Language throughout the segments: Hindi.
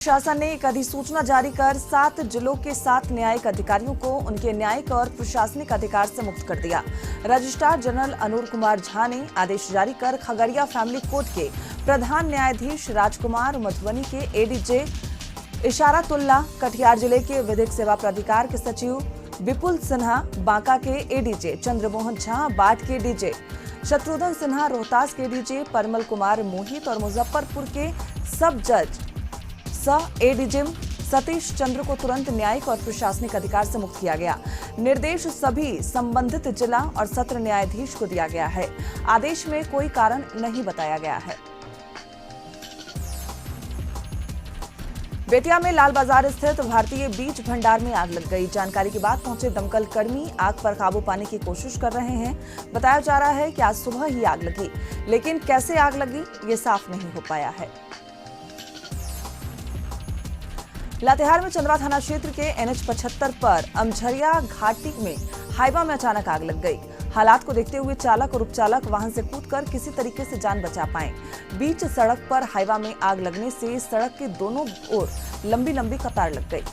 शासन ने एक अधिसूचना जारी कर 7 जिलों के 7 न्यायिक अधिकारियों को उनके न्यायिक और प्रशासनिक अधिकार से मुक्त कर दिया। रजिस्ट्रार जनरल अनूर कुमार झा ने आदेश जारी कर खगड़िया फैमिली कोर्ट के प्रधान न्यायाधीश राजकुमार, मधुबनी के एडीजे इशारतुल्लाह, कटिहार जिले के विधिक सेवा प्राधिकार के सचिव विपुल सिन्हा, बांका के एडीजे चंद्रमोहन झा, बाट के डीजे शत्रुघ्न सिन्हा, रोहतास के डीजे परमल कुमार मोहित और मुजफ्फरपुर के सब जज एडीजिम सतीश चंद्र को तुरंत न्यायिक और प्रशासनिक अधिकार से मुक्त किया गया। निर्देश सभी संबंधित जिला और सत्र न्यायाधीश को दिया गया है। आदेश में कोई कारण नहीं बताया गया है। बेतिया में लाल बाजार स्थित भारतीय बीज भंडार में आग लग गई। जानकारी के बाद पहुंचे दमकल कर्मी आग पर काबू पाने की कोशिश कर रहे हैं। बताया जा रहा है कि आज सुबह ही आग लगी, लेकिन कैसे आग लगी ये साफ नहीं हो पाया है। लातेहार में चंद्रा थाना क्षेत्र के NH 75 पर अमझरिया घाटी में हाईवा में अचानक आग लग गई। हालात को देखते हुए चालक और उपचालक वाहन से कूदकर किसी तरीके से जान बचा पाए। बीच सड़क पर हाईवा में आग लगने से सड़क के दोनों ओर लंबी लंबी कतार लग गई।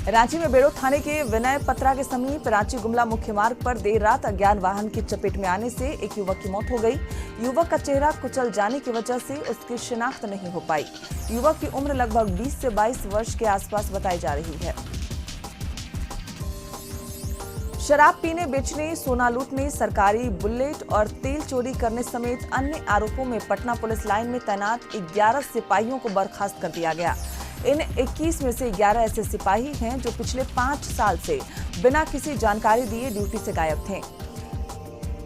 रांची में बेड़ो थाने के विनय पत्रा के समीप रांची गुमला मुख्य मार्ग पर देर रात अज्ञात वाहन की चपेट में आने से एक युवक की मौत हो गई। युवक का चेहरा कुचल जाने की वजह से उसकी शिनाख्त नहीं हो पाई। युवक की उम्र लगभग 20 से 22 वर्ष के आसपास बताई जा रही है। शराब पीने, बेचने, सोना लूटने, सरकारी बुलेट और तेल चोरी करने समेत अन्य आरोपों में पटना पुलिस लाइन में तैनात 11 सिपाहियों को बर्खास्त कर दिया गया। इन 21 में से 11 ऐसे सिपाही हैं जो पिछले 5 साल से बिना किसी जानकारी दिए ड्यूटी से गायब थे।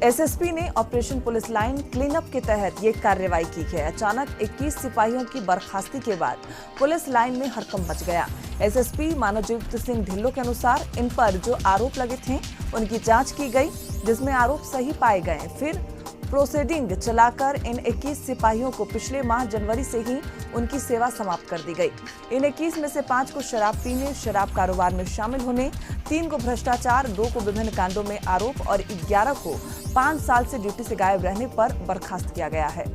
एसएसपी ने operation police line clean up के तहत ये कार्रवाई की है। अचानक 21 सिपाहियों की बर्खास्ती के बाद पुलिस लाइन में हड़कंप मच गया। एसएसपी मानवजीत सिंह ढिल्लों के अनुसार इन पर जो आरोप लगे थे उनकी जांच की गई, जिसमें आरोप सही पाए गए। फिर प्रोसीडिंग चलाकर इन 21 सिपाहियों को पिछले माह जनवरी से ही उनकी सेवा समाप्त कर दी गई। इन 21 में से 5 को शराब पीने, शराब कारोबार में शामिल होने, 3 को भ्रष्टाचार, 2 को विभिन्न कांडों में आरोप और 11 को 5 साल से ड्यूटी से गायब रहने पर बर्खास्त किया गया है।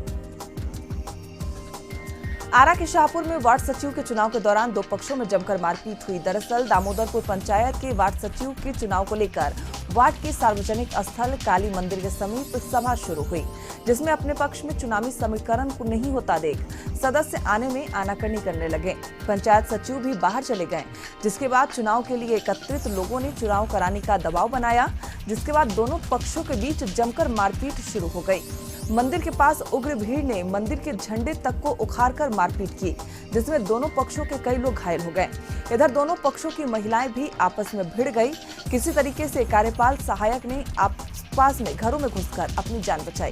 आरा के शाहपुर में वार्ड सचिव के चुनाव के दौरान 2 पक्षों में जमकर मारपीट हुई। दरअसल दामोदरपुर पंचायत के वार्ड सचिव के चुनाव को लेकर वार्ड के सार्वजनिक स्थल काली मंदिर के समीप सभा शुरू हुई, जिसमें अपने पक्ष में चुनावी समीकरण को नहीं होता देख सदस्य आने में आनाकानी करने लगे। पंचायत सचिव भी बाहर चले गए, जिसके बाद चुनाव के लिए एकत्रित लोगों ने चुनाव कराने का दबाव बनाया, जिसके बाद दोनों पक्षों के बीच जमकर मारपीट शुरू हो गई। मंदिर के पास उग्र भीड़ ने मंदिर के झंडे तक को उखाड़कर मारपीट की, जिसमें दोनों पक्षों के कई लोग घायल हो गए। इधर दोनों पक्षों की महिलाएं भी आपस में भिड़ गई। किसी तरीके से कार्यपाल सहायक ने आसपास में घरों में घुसकर अपनी जान बचाई।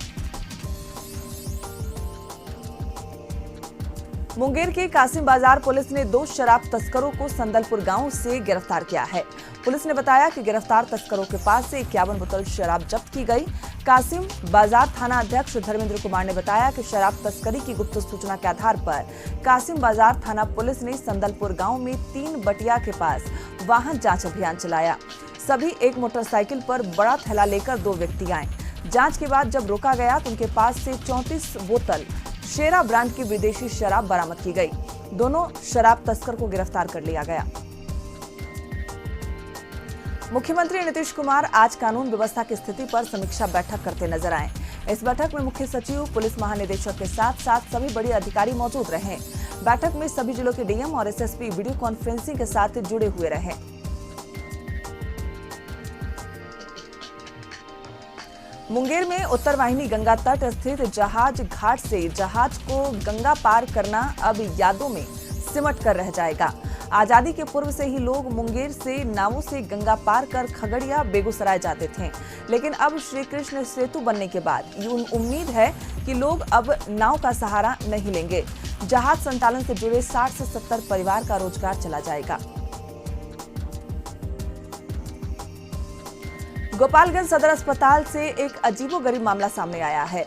मुंगेर के कासिम बाजार पुलिस ने 2 शराब तस्करों को संदलपुर गांव से गिरफ्तार किया है। पुलिस ने बताया कि गिरफ्तार तस्करों के पास से 51 बोतल शराब जब्त की गई। कासिम बाजार थाना अध्यक्ष धर्मेंद्र कुमार ने बताया कि शराब तस्करी की गुप्त सूचना के आधार पर कासिम बाजार थाना पुलिस ने संदलपुर गांव में 3 बटिया के पास वाहन जांच अभियान चलाया। सभी एक मोटरसाइकिल पर बड़ा थैला लेकर 2 व्यक्ति आए। जांच के बाद जब रोका गया तो उनके पास से 34 बोतल शेरा ब्रांड की विदेशी शराब बरामद की गई। दोनों शराब तस्कर को गिरफ्तार कर लिया गया। मुख्यमंत्री नीतीश कुमार आज कानून व्यवस्था की स्थिति पर समीक्षा बैठक करते नजर आए। इस बैठक में मुख्य सचिव, पुलिस महानिदेशक के साथ साथ सभी बड़े अधिकारी मौजूद रहे। बैठक में सभी जिलों के डीएम और एसएसपी वीडियो कॉन्फ्रेंसिंग के साथ जुड़े हुए रहे। मुंगेर में उत्तर वाहिनी गंगा तट स्थित जहाज घाट से जहाज को गंगा पार करना अब यादों में सिमट कर रह जाएगा। आजादी के पूर्व से ही लोग मुंगेर से नावों से गंगा पार कर खगड़िया, बेगूसराय जाते थे, लेकिन अब श्री कृष्ण सेतु बनने के बाद उम्मीद है कि लोग अब नाव का सहारा नहीं लेंगे। जहाज संचालन से जुड़े 60 से 70 परिवार का रोजगार चला जाएगा। गोपालगंज सदर अस्पताल से एक अजीबोगरीब मामला सामने आया है।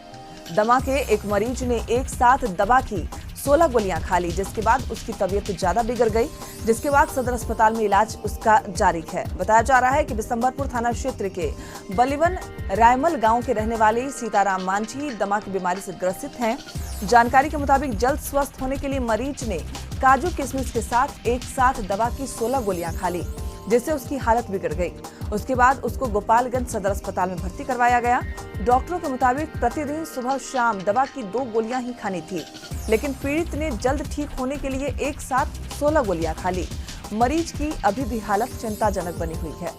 दमा के एक मरीज ने एक साथ दवा की 16 गोलियां खा ली, जिसके बाद उसकी तबीयत ज्यादा बिगड़ गई, जिसके बाद सदर अस्पताल में इलाज उसका जारी है। बताया जा रहा है कि बिशंबरपुर थाना क्षेत्र के बलिवन रायमल गांव के रहने वाले सीताराम मांझी दमा की बीमारी से ग्रसित हैं। जानकारी के मुताबिक जल्द स्वस्थ होने के लिए मरीज ने काजू किशमिश के साथ एक साथ दवा की 16 गोलियां खा ली, जिससे उसकी हालत बिगड़ गई। उसके बाद उसको गोपालगंज सदर अस्पताल में भर्ती करवाया गया। डॉक्टरों के मुताबिक प्रतिदिन सुबह शाम दवा की 2 गोलियां ही खानी थी, लेकिन पीड़ित ने जल्द ठीक होने के लिए एक साथ 16 गोलियां खा ली। मरीज की अभी भी हालत चिंताजनक बनी हुई है।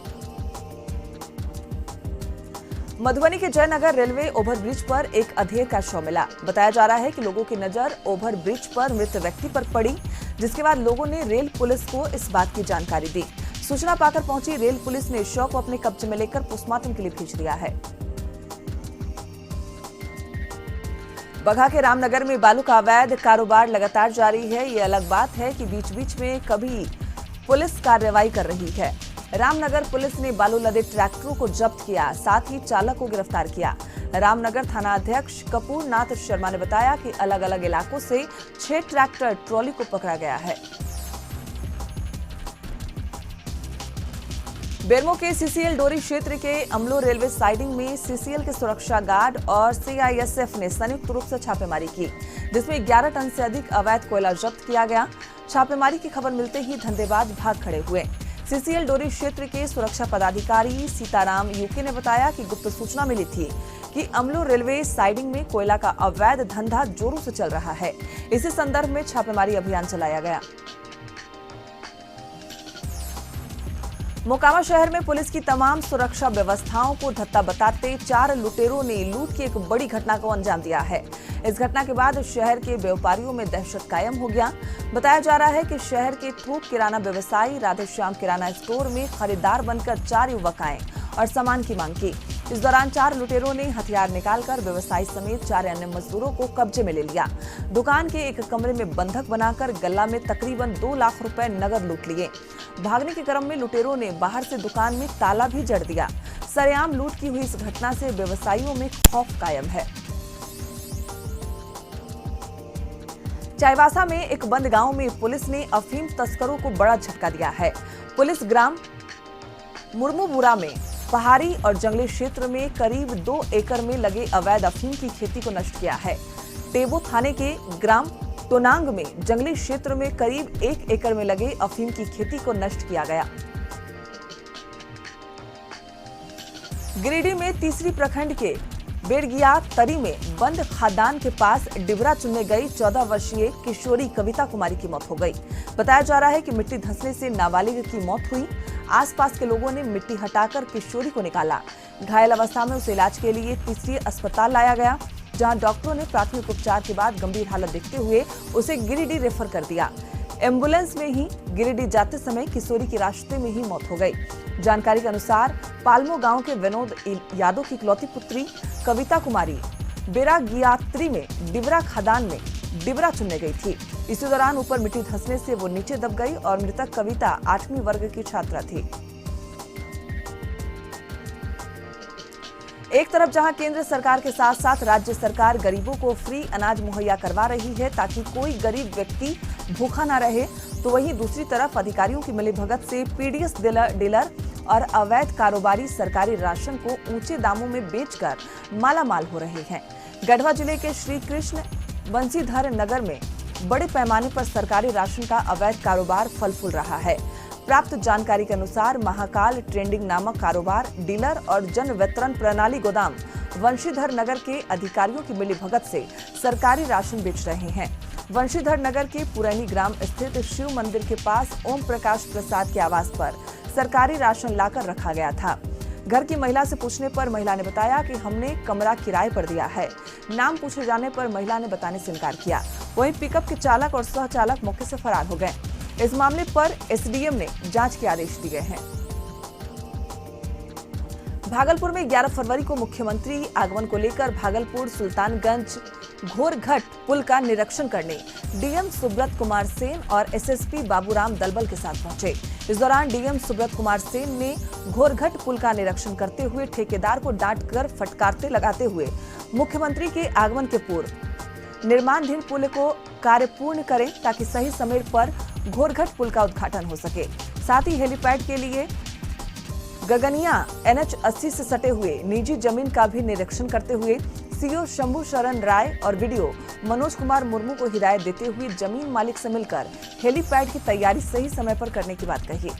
मधुबनी के जयनगर रेलवे ओवरब्रिज पर एक अधेड़ का शव मिला। बताया जा रहा है कि लोगों की नजर ओवरब्रिज पर मृत व्यक्ति पर पड़ी, जिसके बाद लोगों ने रेल पुलिस को इस बात की जानकारी दी। सूचना पाकर पहुंची रेल पुलिस ने शव को अपने कब्जे में लेकर पोस्टमार्टम के लिए भेज दिया है। बगहा के रामनगर में बालू का अवैध कारोबार लगातार जारी है। ये अलग बात है कि बीच बीच में कभी पुलिस कार्रवाई कर रही है। रामनगर पुलिस ने बालू लदे ट्रैक्टरों को जब्त किया, साथ ही चालक को गिरफ्तार किया। रामनगर थाना अध्यक्ष कपूर नाथ शर्मा ने बताया कि अलग अलग इलाकों से 6 ट्रैक्टर ट्रॉली को पकड़ा गया है। बेरमो के सीसीएल डोरी क्षेत्र के अमलो रेलवे साइडिंग में सीसीएल के सुरक्षा गार्ड और सीआईएसएफ ने संयुक्त रूप से छापेमारी की, जिसमें 11 टन से अधिक अवैध कोयला जब्त किया गया। छापेमारी की खबर मिलते ही धंधेबाज भाग खड़े हुए। सीसीएल डोरी क्षेत्र के सुरक्षा पदाधिकारी सीताराम यूके ने बताया कि गुप्त सूचना मिली थी कि अमलो रेलवे साइडिंग में कोयला का अवैध धंधा जोरों से चल रहा है। इसी संदर्भ में छापेमारी अभियान चलाया गया। मोकामा शहर में पुलिस की तमाम सुरक्षा व्यवस्थाओं को धत्ता बताते 4 लुटेरों ने लूट की एक बड़ी घटना को अंजाम दिया है। इस घटना के बाद शहर के व्यापारियों में दहशत कायम हो गया। बताया जा रहा है कि शहर के थोक किराना व्यवसायी राधेश्याम किराना स्टोर में खरीदार बनकर 4 युवक आए और सामान की मांग की। इस दौरान 4 लुटेरों ने हथियार निकालकर व्यवसायी समेत 4 अन्य मजदूरों को कब्जे में ले लिया। दुकान के एक कमरे में बंधक बनाकर गल्ला में तकरीबन 2 लाख रुपए नगद लूट लिए। भागने के क्रम में लुटेरों ने बाहर से दुकान में ताला भी जड़ दिया। सरेआम लूट की हुई इस घटना से व्यवसायियों में खौफ कायम है। चाईबासा में एक बंद गांव में पुलिस ने अफीम तस्करों को बड़ा झटका दिया है। पुलिस ग्राम मुर्मुबुरा में पहाड़ी और जंगली क्षेत्र में करीब 2 एकड़ में लगे अवैध अफीम की खेती को नष्ट किया है। टेबो थाने के ग्राम तोनांग में जंगली क्षेत्र में करीब 1 एकड़ में लगे अफीम की खेती को नष्ट किया गया। गिरिडीह में तीसरी प्रखंड के बेड़गिया तरी में बंद खादान के पास डिबरा चुनने गई 14 वर्षीय किशोरी कविता कुमारी की मौत हो गई। बताया जा रहा है कि मिट्टी धंसने से नाबालिग की मौत हुई। आसपास के लोगों ने मिट्टी हटाकर किशोरी को निकाला। घायल अवस्था में उसे इलाज के लिए तीसरी अस्पताल लाया गया, जहां डॉक्टरों ने प्राथमिक उपचार के बाद गंभीर हालत देखते हुए उसे गिरिडीह रेफर कर दिया। एम्बुलेंस में ही गिरिडीह जाते समय किशोरी की रास्ते में ही मौत हो गई। जानकारी के अनुसार पालमो गांव के विनोद यादव की इकलौती पुत्री कविता कुमारी बेरागियात्री में डिबरा खदान में डिबरा चुनने गई थी। इसी दौरान ऊपर मिट्टी धंसने से वो नीचे दब गई और मृतक कविता 8वीं वर्ग की छात्रा थी। एक तरफ जहां केंद्र सरकार के साथ साथ राज्य सरकार गरीबों को फ्री अनाज मुहैया करवा रही है ताकि कोई गरीब व्यक्ति भूखा न रहे, तो वहीं दूसरी तरफ अधिकारियों की मिलीभगत से पीडीएस डीलर और अवैध कारोबारी सरकारी राशन को ऊंचे दामों में बेचकर मालामाल हो रहे हैं। गढ़वा जिले के श्री कृष्ण बंसीधर नगर में बड़े पैमाने पर सरकारी राशन का अवैध कारोबार फल फूल रहा है। प्राप्त जानकारी के अनुसार महाकाल ट्रेंडिंग नामक कारोबार डीलर और जन वितरण प्रणाली गोदाम वंशीधर नगर के अधिकारियों की मिलीभगत से सरकारी राशन बेच रहे हैं। वंशीधर नगर के पुरैनी ग्राम स्थित शिव मंदिर के पास ओम प्रकाश प्रसाद के आवास पर सरकारी राशन लाकर रखा गया था। घर की महिला से पूछने पर महिला ने बताया कि हमने कमरा किराए पर दिया है। नाम पूछे जाने पर महिला ने बताने से इनकार किया। वहीं पिकअप के चालक और सह चालक मौके से फरार हो गए। इस मामले पर एसडीएम ने जांच के आदेश दिए हैं। भागलपुर में 11 फरवरी को मुख्यमंत्री आगमन को लेकर भागलपुर सुल्तानगंज घोरघट पुल का निरीक्षण करने डीएम सुब्रत कुमार सेन और एसएसपी बाबूराम दलबल के साथ पहुंचे। इस दौरान डीएम सुब्रत कुमार सेन ने घोरघट पुल का निरीक्षण करते हुए ठेकेदार को डांटकर फटकारते लगाते हुए मुख्यमंत्री के आगमन के पूर्व निर्माणाधीन पुल को कार्य पूर्ण करें ताकि सही समय पर घोरघट पुल का उद्घाटन हो सके। साथ ही हेलीपैड के लिए गगनिया NH 80 से सटे हुए निजी जमीन का भी निरीक्षण करते हुए सीओ शंभू शरण राय और वीडियो मनोज कुमार मुर्मू को हिदायत देते हुए जमीन मालिक से मिलकर हेलीपैड की तैयारी सही समय पर करने की बात कही।